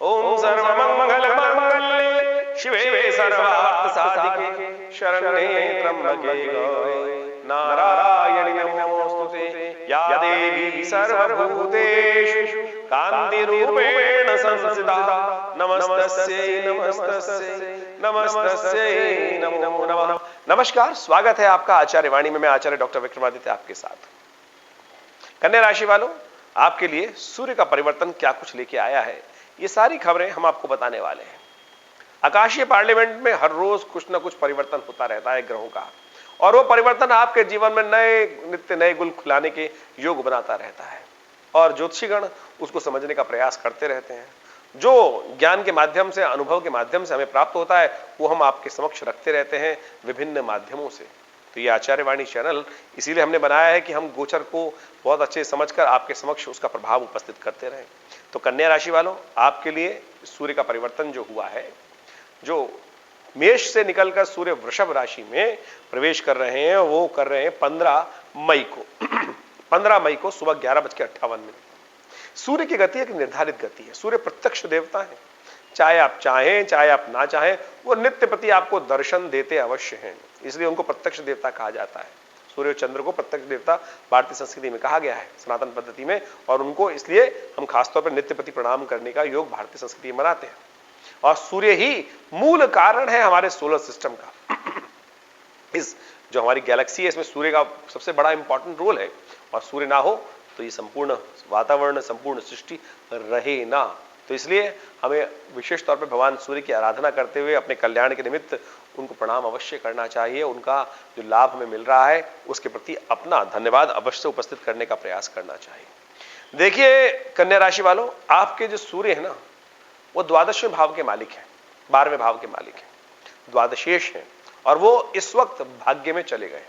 ओम सर्वमंगल मांगल्ये शिवे सर्वार्थ साधिके शरण्ये त्र्यंबके गौरी नारायणि नमोस्तुते या देवी सर्वभूतेषु कान्तिरूपेण संस्थिता नमस्तस्यै नमस्तस्यै नमस्तस्यै नमो नमः। नमस्कार, स्वागत है आपका आचार्य वाणी में। मैं आचार्य डॉक्टर विक्रमादित्य आपके साथ। कन्या राशि वालों, आपके लिए सूर्य का परिवर्तन क्या कुछ लेके आया है, ये सारी खबरें हम आपको बताने वाले हैं। आकाशीय पार्लियामेंट में हर रोज कुछ ना कुछ परिवर्तन होता रहता है ग्रहों का, और वो परिवर्तन आपके जीवन में नित्य नए गुल खुलाने के योग बनाता रहता है, और ज्योतिषीगण उसको समझने का प्रयास करते रहते हैं। जो ज्ञान के माध्यम से, अनुभव के माध्यम से हमें प्राप्त होता है, वो हम आपके समक्ष रखते रहते हैं विभिन्न माध्यमों से। तो ये आचार्यवाणी चैनल इसीलिए हमने बनाया है कि हम गोचर को बहुत अच्छे समझकर आपके समक्ष उसका प्रभाव उपस्थित करते रहें। तो कन्या राशि वालों, आपके लिए सूर्य का परिवर्तन जो हुआ है, जो मेष से निकलकर सूर्य वृषभ राशि में प्रवेश कर रहे हैं, वो कर रहे हैं 15 मई को 15 मई को सुबह 11:58। सूर्य की गति एक निर्धारित गति है। सूर्य प्रत्यक्ष देवता है, चाहे आप चाहें चाहे आप ना चाहें, वो नित्य प्रति आपको दर्शन देते अवश्य हैं, इसलिए उनको प्रत्यक्ष देवता कहा जाता है। सूर्य और चंद्र को प्रत्यक्ष देवता भारतीय संस्कृति में कहा गया है, सनातन पद्धति में, और उनको इसलिए हम खासतौर पर नित्य प्रति प्रणाम करने का योग भारतीय संस्कृति में मनाते हैं। और सूर्य ही मूल कारण है हमारे सोलर सिस्टम का। इस जो हमारी गैलेक्सी है, इसमें सूर्य का सबसे बड़ा इंपॉर्टेंट रोल है, और सूर्य ना हो तो ये संपूर्ण वातावरण, संपूर्ण सृष्टि रहे ना। तो इसलिए हमें विशेष तौर पर भगवान सूर्य की आराधना करते हुए अपने कल्याण के निमित्त उनको प्रणाम अवश्य करना चाहिए। उनका जो लाभ हमें मिल रहा है उसके प्रति अपना धन्यवाद अवश्य उपस्थित करने का प्रयास करना चाहिए। देखिए कन्या राशि वालों, आपके जो सूर्य है ना, वो द्वादशवें भाव के मालिक है, 12वें भाव के मालिक है, द्वादशेष है, और वो इस वक्त भाग्य में चले गए।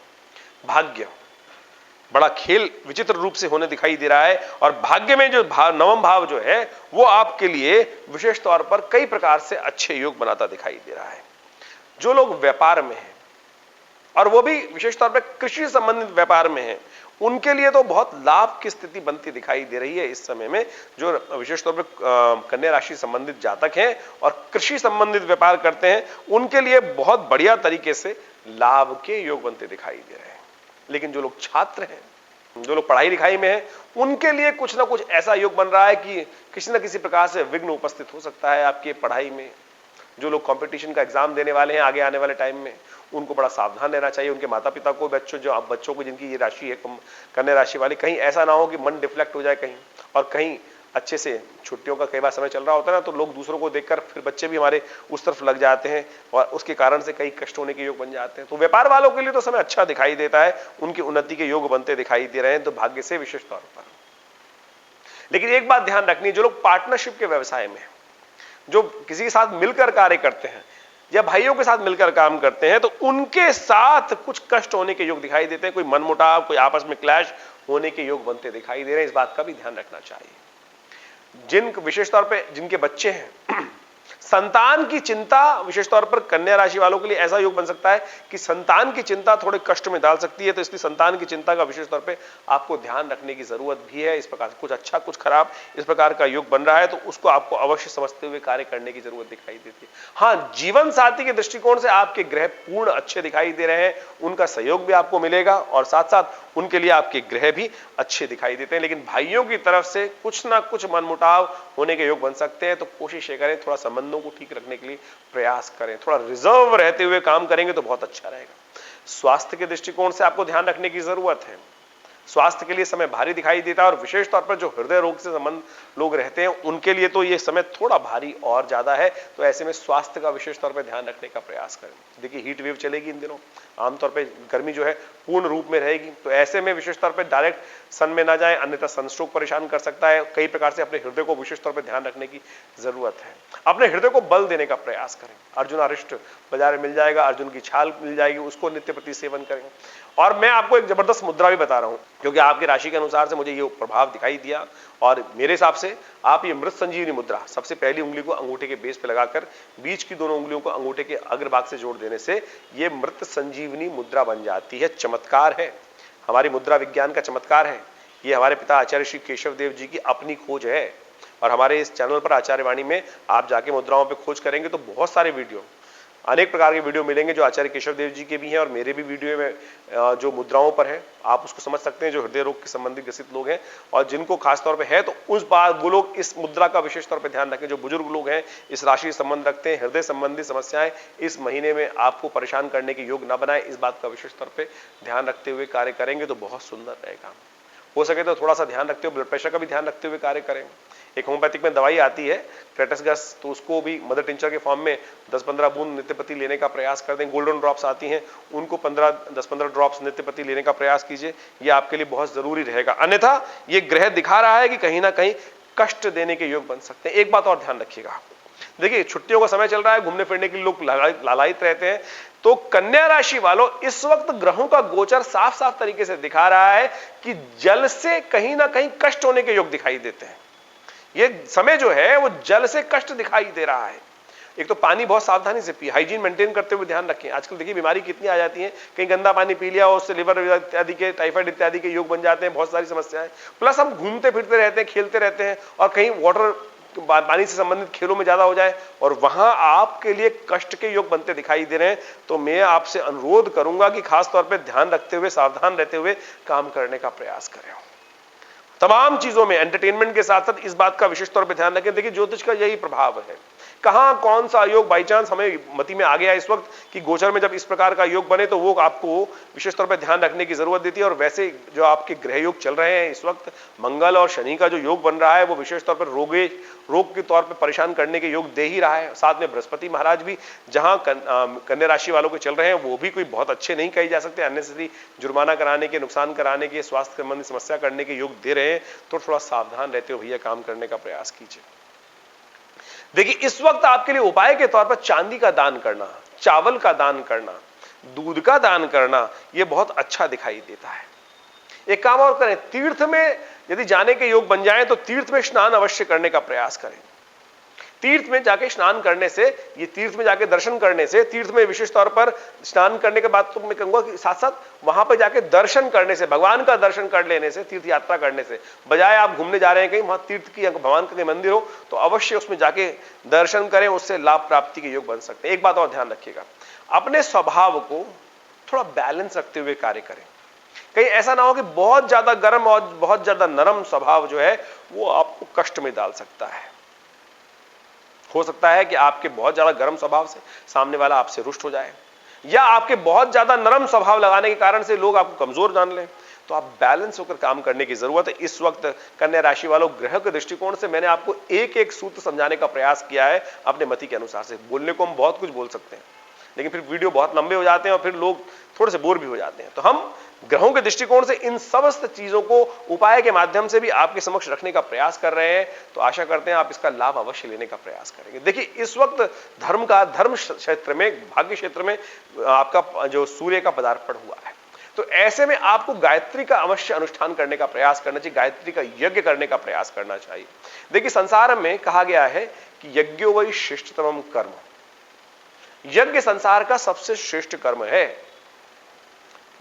भाग्य बड़ा खेल विचित्र रूप से होने दिखाई दे रहा है, और भाग्य में जो नवम भाव जो है वो आपके लिए विशेष तौर पर कई प्रकार से अच्छे योग बनाता दिखाई दे रहा है। जो लोग व्यापार में हैं, और वो भी विशेष तौर पर कृषि संबंधित व्यापार में हैं, उनके लिए तो बहुत लाभ की स्थिति बनती दिखाई दे रही है इस समय में। जो विशेष तौर पर कन्या राशि संबंधित जातक हैं और कृषि संबंधित व्यापार करते हैं, उनके लिए बहुत बढ़िया तरीके से लाभ के योग बनते दिखाई दे रहे हैं। लेकिन जो लोग छात्र हैं, जो लोग पढ़ाई लिखाई में हैं, उनके लिए कुछ ना कुछ ऐसा योग बन रहा है कि किसी न किसी प्रकार से विघ्न उपस्थित हो सकता है आपकी पढ़ाई में। जो लोग कंपटीशन का एग्जाम देने वाले हैं आगे आने वाले टाइम में, उनको बड़ा सावधान रहना चाहिए। उनके माता पिता को, बच्चों को जिनकी ये राशि है कन्या राशि वाली, कहीं ऐसा ना हो कि मन डिफ्लेक्ट हो जाए कहीं, और कहीं अच्छे से छुट्टियों का कई बार समय चल रहा होता है ना, तो लोग दूसरों को देखकर फिर बच्चे भी हमारे उस तरफ लग जाते हैं, और उसके कारण से कई कष्ट होने के योग बन जाते हैं। तो व्यापार वालों के लिए तो समय अच्छा दिखाई देता है, उनकी उन्नति के योग बनते दिखाई दे रहे हैं, तो भाग्य से विशेष तौर पर। लेकिन एक बात ध्यान रखनी, जो लोग पार्टनरशिप के व्यवसाय में, जो किसी के साथ मिलकर कार्य करते हैं या भाइयों के साथ मिलकर काम करते हैं, तो उनके साथ कुछ कष्ट होने के योग दिखाई देते हैं। कोई मनमुटाव, कोई आपस में क्लैश होने के योग बनते दिखाई दे रहे हैं। इस बात का भी ध्यान रखना चाहिए। विशेष तौर पे जिनके बच्चे हैं, संतान की चिंता विशेष तौर पर कन्या राशि वालों के लिए ऐसा योग बन सकता है कि संतान की चिंता थोड़े कष्ट में डाल सकती है। तो इसलिए संतान की चिंता का विशेष तौर पे आपको ध्यान रखने की जरूरत भी है। इस प्रकार कुछ अच्छा कुछ खराब इस प्रकार का योग बन रहा है, तो उसको आपको अवश्य समझते हुए कार्य करने की जरूरत दिखाई देती है। हाँ, जीवन साथी के दृष्टिकोण से आपके ग्रह पूर्ण अच्छे दिखाई दे रहे हैं, उनका सहयोग भी आपको मिलेगा, और साथ साथ उनके लिए आपके ग्रह भी अच्छे दिखाई देते हैं। लेकिन भाइयों की तरफ से कुछ ना कुछ मनमुटाव होने के योग बन सकते हैं, तो कोशिश ये करें थोड़ा संबंधों को ठीक रखने के लिए प्रयास करें। थोड़ा रिजर्व रहते हुए काम करेंगे तो बहुत अच्छा रहेगा। स्वास्थ्य के दृष्टिकोण से आपको ध्यान रखने की जरूरत है। स्वास्थ्य के लिए समय भारी दिखाई देता है, और विशेष तौर पर जो हृदय रोग से संबंध लोग रहते हैं उनके लिए तो ये समय थोड़ा भारी और ज्यादा है। तो ऐसे में स्वास्थ्य का विशेष तौर पर ध्यान रखने का प्रयास करें। देखिए हीट वेव चलेगी इन दिनों, आमतौर पर गर्मी जो है पूर्ण रूप में रहेगी, तो ऐसे में विशेष तौर पर डायरेक्ट सन में ना जाए, अन्यथा सनस्ट्रोक परेशान कर सकता है। कई प्रकार से अपने हृदय को विशेष तौर पर ध्यान रखने की जरूरत है। अपने हृदय को बल देने का प्रयास करें। अर्जुन अरिष्ट बाजार में मिल जाएगा, अर्जुन की छाल मिल जाएगी, उसको नित्य प्रति सेवन करें। और मैं आपको एक जबरदस्त मुद्रा भी बता रहा हूं, क्योंकि आपकी राशि के अनुसार से मुझे ये प्रभाव दिखाई दिया, और मेरे हिसाब से आप ये मृत संजीवनी मुद्रा सबसे पहली उंगली को अंगूठे के बेस पे लगाकर बीच की दोनों उंगलियों को अंगूठे के अग्रभाग से जोड़ देने से ये मृत संजीवनी मुद्रा बन जाती है। चमत्कार है, हमारी मुद्रा विज्ञान का चमत्कार है। ये हमारे पिता आचार्य श्री केशव देव जी की अपनी खोज है। और हमारे इस चैनल पर आचार्य वाणी में आप जाके मुद्राओं पे खोज करेंगे तो बहुत सारे वीडियो, अनेक प्रकार के वीडियो मिलेंगे जो आचार्य केशव देव जी के भी हैं और मेरे भी वीडियो में जो मुद्राओं पर है आप उसको समझ सकते हैं, जो हृदय रोग के संबंधी ग्रसित लोग हैं और जिनको खास तौर पे है तो उस बात वो लोग इस मुद्रा का विशेष तौर पे ध्यान रखें। जो बुजुर्ग लोग हैं, इस राशि से संबंध रखते हैं, हृदय संबंधी समस्याएं इस महीने में आपको परेशान करने के योग न बनाए, इस बात का विशेष तौर पर ध्यान रखते हुए कार्य करेंगे तो बहुत सुंदर रहेगा। हो सके तो थोड़ा सा ध्यान रखते हुए, ब्लड प्रेशर का भी ध्यान रखते हुए कार्य करें। एक होम्योपैथिक में दवाई आती है क्रेटसगस, तो उसको भी मदर टिंचर के फॉर्म में 10-15 बूंद नित्यपति लेने का प्रयास कर दें। गोल्डन ड्रॉप्स आती हैं, उनको 10-15 ड्रॉप्स नित्यपति लेने का प्रयास कीजिए, ये आपके लिए बहुत जरूरी रहेगा। अन्यथा ये ग्रह दिखा रहा है कि कहीं ना कहीं कष्ट देने के योग बन सकते हैं। एक बात और ध्यान रखिएगा, देखिए छुट्टियों का समय चल रहा है, घूमने फिरने के लिए लोग लालायित रहते हैं, तो कन्या राशि वालों इस वक्त ग्रहों का गोचर साफ साफ तरीके से दिखा रहा है कि जल से कहीं ना कहीं कष्ट होने के योग दिखाई देते हैं। ये समय जो है वो जल से कष्ट दिखाई दे रहा है। एक तो पानी बहुत सावधानी से पिए, हाइजीन मेंटेन करते हुए ध्यान रखें। आजकल देखिए बीमारी कितनी आ जाती है, कहीं गंदा पानी पी लिया और उससे लिवर इत्यादि के, टाइफाइड इत्यादि के योग बन जाते हैं, बहुत सारी समस्याएं। प्लस हम घूमते फिरते रहते हैं, खेलते रहते हैं और कहीं वाटर पानी से संबंधित खेलों में ज्यादा हो जाए और वहां आपके लिए कष्ट के योग बनते दिखाई दे रहे हैं, तो मैं आपसे अनुरोध करूंगा कि खास तौर पे ध्यान रखते हुए, सावधान रहते हुए काम करने का प्रयास करें। तमाम चीजों में एंटरटेनमेंट के साथ साथ इस बात का विशेष तौर पे ध्यान रखें। देखिए ज्योतिष का यही प्रभाव है, कहां कौन सा योग बाई चांस हमें मति में आ गया इस वक्त कि गोचर में जब इस प्रकार का योग बने तो वो आपको विशेष तौर पे ध्यान रखने की जरूरत देती है। और वैसे जो आपके ग्रह योग चल रहे हैं इस वक्त, मंगल और शनि का जो योग बन रहा है वो विशेष तौर पर रोग के तौर पर परेशान करने के योग दे ही रहा है। साथ में बृहस्पति महाराज भी जहां कन्या राशि वालों के चल रहे हैं वो भी कोई बहुत अच्छे नहीं कहे जा सकते, अननेसेसरी जुर्माना कराने के, नुकसान कराने के, स्वास्थ्य संबंधी समस्या करने के योग दे रहे हैं, तो थोड़ा सावधान रहते हो भैया काम करने का प्रयास कीजिए। देखिए इस वक्त आपके लिए उपाय के तौर पर चांदी का दान करना, चावल का दान करना, दूध का दान करना, यह बहुत अच्छा दिखाई देता है। एक काम और करें, तीर्थ में यदि जाने के योग बन जाएं तो तीर्थ में स्नान अवश्य करने का प्रयास करें। तीर्थ में जाके स्नान करने से, ये तीर्थ में जाके दर्शन करने से, तीर्थ में विशेष तौर पर स्नान करने के बाद तो मैं कहूंगा कि साथ साथ वहां पर जाके दर्शन करने से, भगवान का दर्शन कर लेने से, तीर्थ यात्रा करने से, बजाय आप घूमने जा रहे हैं कहीं वहां तीर्थ की, भगवान का मंदिर हो तो अवश्य उसमें जाके दर्शन करें, उससे लाभ प्राप्ति के योग बन सकते हैं। एक बात और ध्यान रखिएगा, अपने स्वभाव को थोड़ा बैलेंस रखते हुए कार्य करें। कहीं ऐसा ना हो कि बहुत ज्यादा गर्म और बहुत ज्यादा नरम स्वभाव जो है वो आपको कष्ट में डाल सकता है। हो सकता है कि आपके बहुत ज्यादा गर्म स्वभाव से सामने वाला आपसे रुष्ट हो जाए, या आपके बहुत ज्यादा नरम स्वभाव लगाने के कारण से लोग आपको कमजोर जान लें। तो आप बैलेंस होकर काम करने की जरूरत है। इस वक्त कन्या राशि वालों ग्रह के दृष्टिकोण से मैंने आपको एक एक सूत्र समझाने का प्रयास किया है अपने मति के अनुसार से। बोलने को हम बहुत कुछ बोल सकते हैं लेकिन फिर वीडियो बहुत लंबे हो जाते हैं और फिर लोग थोड़े से बोर भी हो जाते हैं। तो हम ग्रहों के दृष्टिकोण से इन समस्त चीजों को उपाय के माध्यम से भी आपके समक्ष रखने का प्रयास कर रहे हैं, तो आशा करते हैं आप इसका लाभ अवश्य लेने का प्रयास करेंगे। देखिए इस वक्त धर्म क्षेत्र में, भाग्य क्षेत्र में आपका जो सूर्य का पदार्पण हुआ है, तो ऐसे में आपको गायत्री का अवश्य अनुष्ठान करने का प्रयास करना चाहिए, गायत्री का यज्ञ करने का प्रयास करना चाहिए। देखिए संसार में कहा गया है कि यज्ञो वै श्रेष्ठतमं कर्म, यज्ञ संसार का सबसे श्रेष्ठ कर्म है।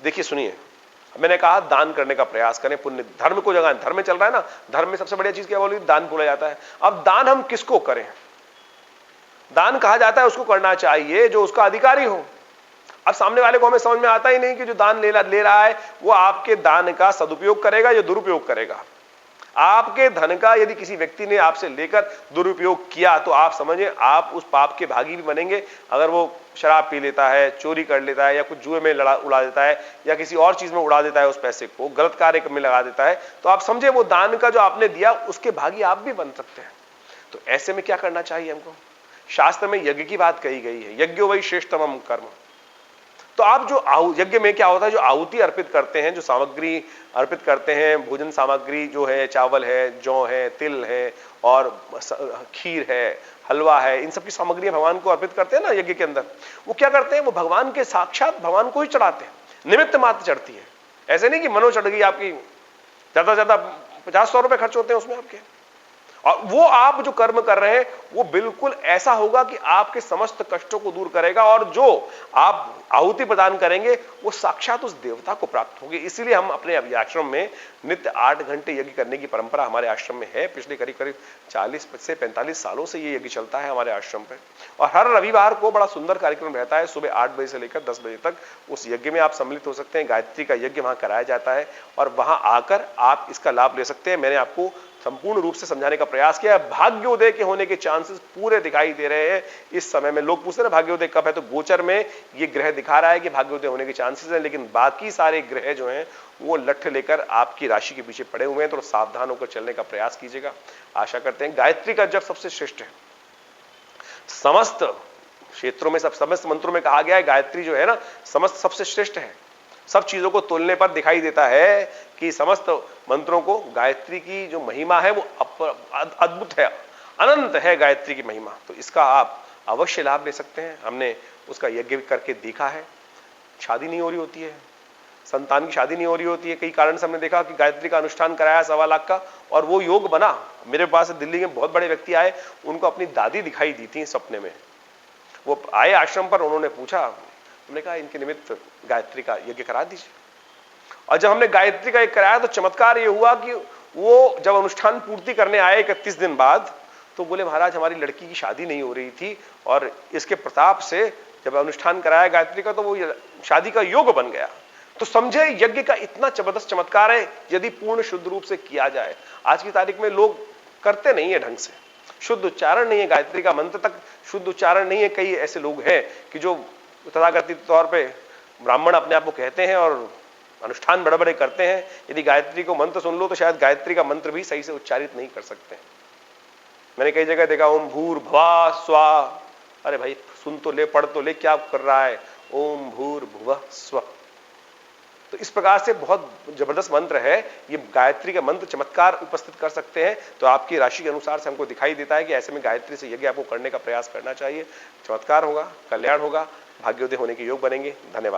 देखिए सुनिए, मैंने कहा दान करने का प्रयास करें, पुण्य धर्म को जगाएं। धर्म में चल रहा है ना, धर्म में सबसे बढ़िया चीज क्या बोली? दान बोला जाता है। अब दान हम किसको करें? दान कहा जाता है उसको करना चाहिए जो उसका अधिकारी हो। अब सामने वाले को हमें समझ में आता ही नहीं कि जो दान ले रहा है वो आपके दान का सदुपयोग करेगा या दुरुपयोग करेगा। आपके धन का यदि किसी व्यक्ति ने आपसे लेकर दुरुपयोग किया तो आप समझिए आप उस पाप के भागी भी बनेंगे। अगर वो शराब पी लेता है, चोरी कर लेता है, या कुछ जुए में उड़ा देता है, या किसी और चीज में उड़ा देता है, उस पैसे को गलत कार्य में लगा देता है, तो आप समझे वो दान का जो आपने दिया उसके भागी आप भी बन सकते हैं। तो ऐसे में क्या करना चाहिए हमको? शास्त्र में यज्ञ की बात कही गई है, यज्ञो वै श्रेष्ठतमं कर्म। तो आप जो यज्ञ में क्या होता है, जो आहुति अर्पित करते हैं, जो सामग्री अर्पित करते हैं, भोजन सामग्री जो है, चावल है, जौ है, तिल है और खीर है, हलवा है, इन सब की सामग्रियां भगवान को अर्पित करते हैं ना यज्ञ के अंदर। वो क्या करते हैं, वो भगवान के साक्षात भगवान को ही चढ़ाते हैं, निमित्त मात्र चढ़ती है। ऐसे नहीं कि मनो चढ़ गई आपकी, ज्यादा 50-100 रुपए खर्च होते हैं उसमें आपके। और वो आप जो कर्म कर रहे हैं वो बिल्कुल ऐसा होगा कि आपके समस्त कष्टों को दूर करेगा, और जो आप आहुति प्रदान करेंगे वो साक्षात उस देवता को प्राप्त होगी। इसीलिए हम अपने आश्रम में नित्य 8 घंटे यज्ञ करने की परंपरा हमारे आश्रम में है। पिछले करीब करीब 40 से 45 सालों से ये यज्ञ चलता है हमारे आश्रम पे, और हर रविवार को बड़ा सुंदर कार्यक्रम रहता है। सुबह 8 बजे से लेकर 10 बजे तक उस यज्ञ में आप सम्मिलित हो सकते हैं। गायत्री का यज्ञ वहां कराया जाता है और वहां आकर आप इसका लाभ ले सकते हैं। मैंने आपको संपूर्ण रूप से समझाने का प्रयास किया है। भाग्योदय के होने के चांसेस पूरे दिखाई दे रहे हैं इस समय में। लोग पूछते हैं ना भाग्योदय कब है, तो गोचर में ये ग्रह दिखा रहा है कि भाग्योदय होने के चांसेस है, लेकिन बाकी सारे ग्रह जो हैं वो लठ लेकर आपकी राशि के पीछे पड़े हुए हैं। तो सावधान होकर चलने का प्रयास कीजिएगा। आशा करते हैं गायत्री का जप सबसे श्रेष्ठ है। समस्त क्षेत्रों में, सब समस्त मंत्रों में कहा गया है गायत्री जो है ना समस्त सबसे श्रेष्ठ है। सब चीजों को तोलने पर दिखाई देता है कि समस्त मंत्रों को गायत्री की जो महिमा है वो अद्भुत है, अनंत है गायत्री की महिमा। तो इसका आप अवश्य लाभ ले सकते हैं। हमने उसका यज्ञ करके देखा है। शादी नहीं हो रही होती है, संतान की शादी नहीं हो रही होती है, कई कारण से हमने देखा कि गायत्री का अनुष्ठान कराया 1.25 लाख का और वो योग बना। मेरे पास दिल्ली में बहुत बड़े व्यक्ति आए, उनको अपनी दादी दिखाई दी थी सपने में। वो आए आश्रम पर, उन्होंने पूछा, हमने कहा इनके निमित्त गायत्री का यज्ञ करा दीजिए। और जब हमने गायत्री का यज्ञ कराया तो चमत्कार ये हुआ कि वो जब अनुष्ठान पूर्ति करने आए 31 दिन बाद, तो बोले महाराज हमारी लड़की की शादी नहीं हो रही थी और इसके प्रताप से जब अनुष्ठान कराया गायत्री का तो वो शादी का योग बन गया। तो समझे यज्ञ का इतना जबरदस्त चमत्कार है यदि पूर्ण शुद्ध रूप से किया जाए। आज की तारीख में लोग करते नहीं है ढंग से, शुद्ध उच्चारण नहीं है, गायत्री का मंत्र तक शुद्ध उच्चारण नहीं है। कई ऐसे लोग हैं कि जो तथाकथित तौर पे ब्राह्मण अपने आप को कहते हैं और अनुष्ठान बड़े बड़े करते हैं। यदि गायत्री को मंत्र सुन लो तो शायद गायत्री का मंत्र भी सही से उच्चारित नहीं कर सकते। मैंने कई जगह देखा ओम भूर्भुवः स्वः, अरे भाई सुन तो ले, पढ़ तो ले, क्या कर रहा है, ओम भूर्भुवः स्वः। तो इस प्रकार से बहुत जबरदस्त मंत्र है ये। गायत्री का मंत्र चमत्कार उपस्थित कर सकते हैं। तो आपकी राशि के अनुसार से हमको दिखाई देता है कि ऐसे में गायत्री से यज्ञ आपको करने का प्रयास करना चाहिए। चमत्कार होगा, कल्याण होगा, भाग्योदय होने के योग बनेंगे। धन्यवाद।